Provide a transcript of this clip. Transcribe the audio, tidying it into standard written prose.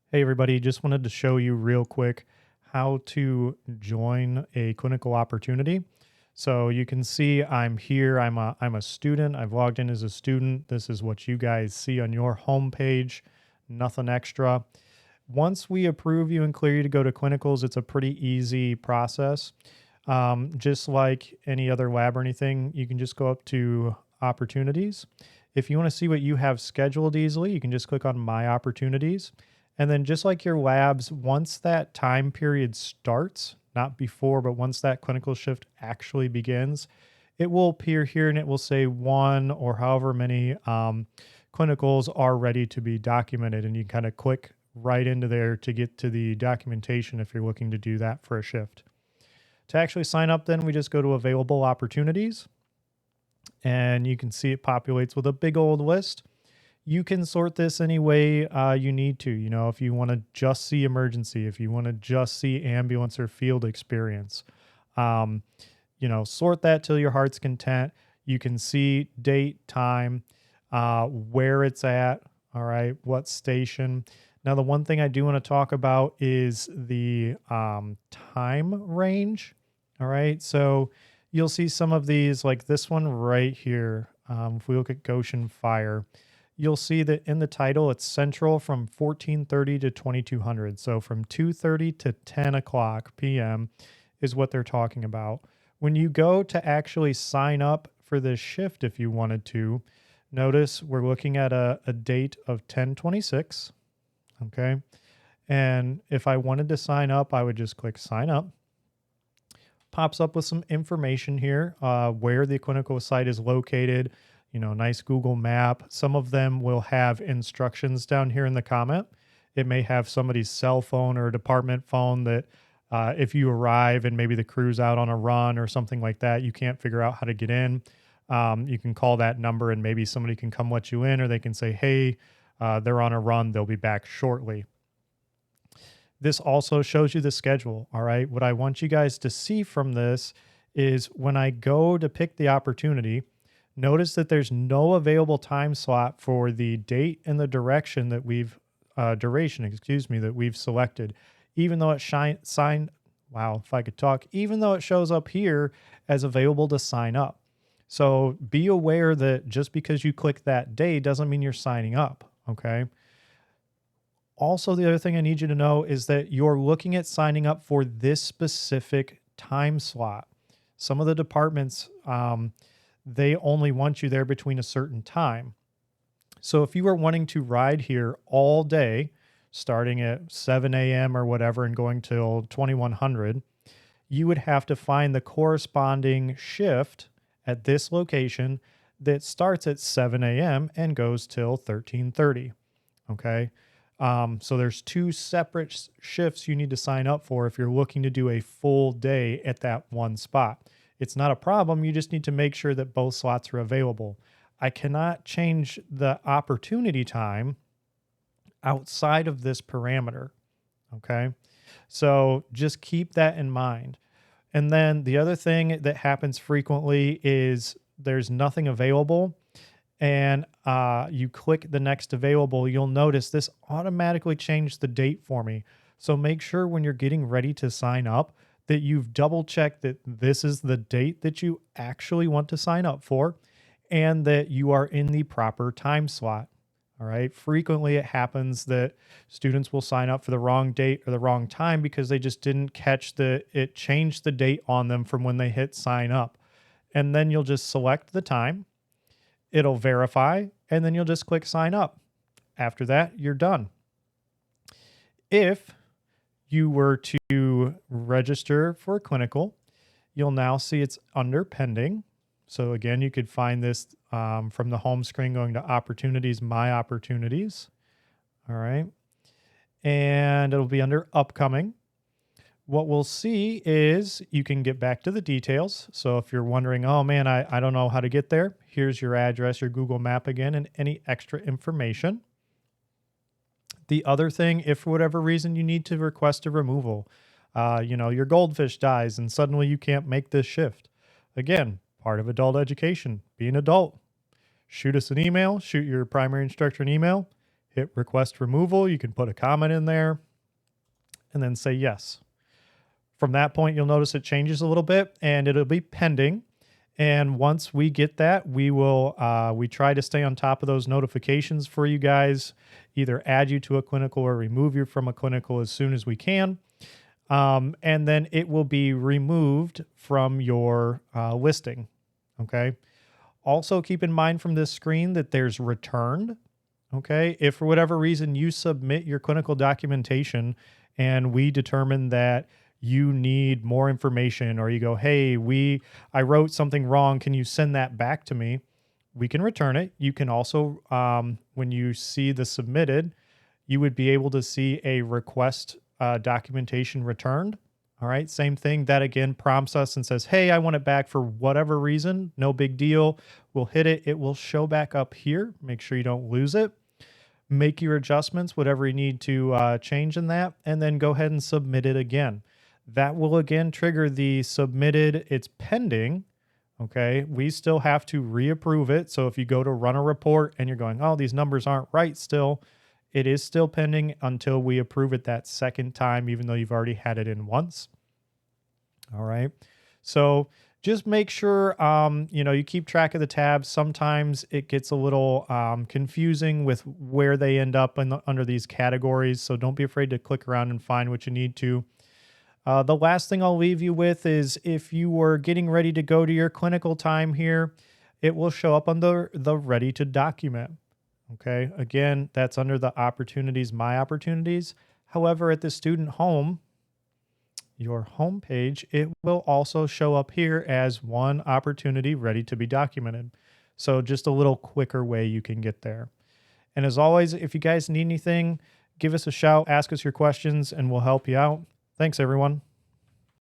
Hey everybody, just wanted to show you real quick how to join a clinical opportunity. So you can see I'm here, I'm a student. I've logged in as a student. This is what you guys see on your homepage, nothing extra. Once we approve you and clear you to go to clinicals, it's a pretty easy process. Just like any other lab or anything, you can just go up to opportunities. If you want to see what you have scheduled easily, you can just click on my opportunities. And then just like your labs, once that time period starts, not before, but once that clinical shift actually begins, it will appear here and it will say one or however many clinicals are ready to be documented. And you kind of click right into there to get to the documentation if you're looking to do that for a shift. To actually sign up, then we just go to available opportunities and you can see it populates with a big old list. You can sort this any way you need to. You know, if you want to just see emergency, if you want to just see ambulance or field experience, um, sort that till your heart's content. You can see date, time, where it's at. All right, what station. Now, the one thing I do want to talk about is the time range. All right, so you'll see some of these, like this one right here. If we look at Goshen Fire, you'll see that in the title, it's central from 1430 to 2200. So from 2:30 to 10 o'clock p.m. is what they're talking about. When you go to actually sign up for this shift, if you wanted to, notice we're looking at a date of 1026. Okay. And if I wanted to sign up, I would just click sign up. Pops up with some information here, where the clinical site is located, nice Google map. Some of them will have instructions down here in the comment. It may have somebody's cell phone or department phone that if you arrive and maybe the crew's out on a run or something like that, you can't figure out how to get in. You can call that number and maybe somebody can come let you in, or they can say, hey, they're on a run. They'll be back shortly. This also shows you the schedule. All right. What I want you guys to see from this is when I go to pick the opportunity, notice that there's no available time slot for the date and the direction that that we've selected, even though if I could talk, even though it shows up here as available to sign up. So be aware that just because you click that day doesn't mean you're signing up. Okay. Also, the other thing I need you to know is that you're looking at signing up for this specific time slot. Some of the departments, they only want you there between a certain time. So if you are wanting to ride here all day, starting at 7 a.m. or whatever and going till 2100, you would have to find the corresponding shift at this location that starts at 7 a.m. and goes till 1330. Okay. So there's two separate shifts you need to sign up for if you're looking to do a full day at that one spot. It's not a problem. You just need to make sure that both slots are available. I cannot change the opportunity time outside of this parameter. Okay. So just keep that in mind. And then the other thing that happens frequently is there's nothing available and you click the next available, you'll notice this automatically changed the date for me. So make sure when you're getting ready to sign up that you've double checked that this is the date that you actually want to sign up for and that you are in the proper time slot. All right. Frequently it happens that students will sign up for the wrong date or the wrong time because they just didn't catch it changed the date on them from when they hit sign up. And then you'll just select the time, it'll verify, and then you'll just click sign up. After that, you're done. If you were to register for a clinical, you'll now see it's under pending. So again, you could find this from the home screen going to opportunities, my opportunities. All right. And it'll be under upcoming. What we'll see is you can get back to the details. So if you're wondering, oh man, I don't know how to get there, here's your address, your Google map again, and any extra information. The other thing, if for whatever reason you need to request a removal, your goldfish dies and suddenly you can't make this shift. Again, part of adult education, be an adult. Shoot us an email, shoot your primary instructor an email. hit request removal. You can put a comment in there and then say yes. From that point, you'll notice it changes a little bit and it'll be pending. And once we get that, we will, we try to stay on top of those notifications for you guys, either add you to a clinical or remove you from a clinical as soon as we can. And then it will be removed from your listing. Okay. Also keep in mind from this screen that there's returned. Okay. If for whatever reason you submit your clinical documentation and we determine that you need more information, or you go, hey, I wrote something wrong, can you send that back to me? We can return it. You can also, when you see the submitted, you would be able to see a request documentation returned. All right, same thing. That again prompts us and says, hey, I want it back for whatever reason. No big deal. We'll hit it. It will show back up here. Make sure you don't lose it. Make your adjustments, whatever you need to change in that, and then go ahead and submit it again. That will again trigger the submitted, it's pending. Okay, we still have to reapprove it. So if you go to run a report and you're going, oh, these numbers aren't right still, it is still pending until we approve it that second time, even though you've already had it in once. All right. So just make sure, you keep track of the tabs. Sometimes it gets a little confusing with where they end up under these categories. So don't be afraid to click around and find what you need to. The last thing I'll leave you with is if you were getting ready to go to your clinical time here, it will show up under the ready to document. Okay. Again, that's under the opportunities, my opportunities. However, at the student home, your home page, it will also show up here as one opportunity ready to be documented. So just a little quicker way you can get there. And as always, if you guys need anything, give us a shout, ask us your questions, and we'll help you out. Thanks, everyone.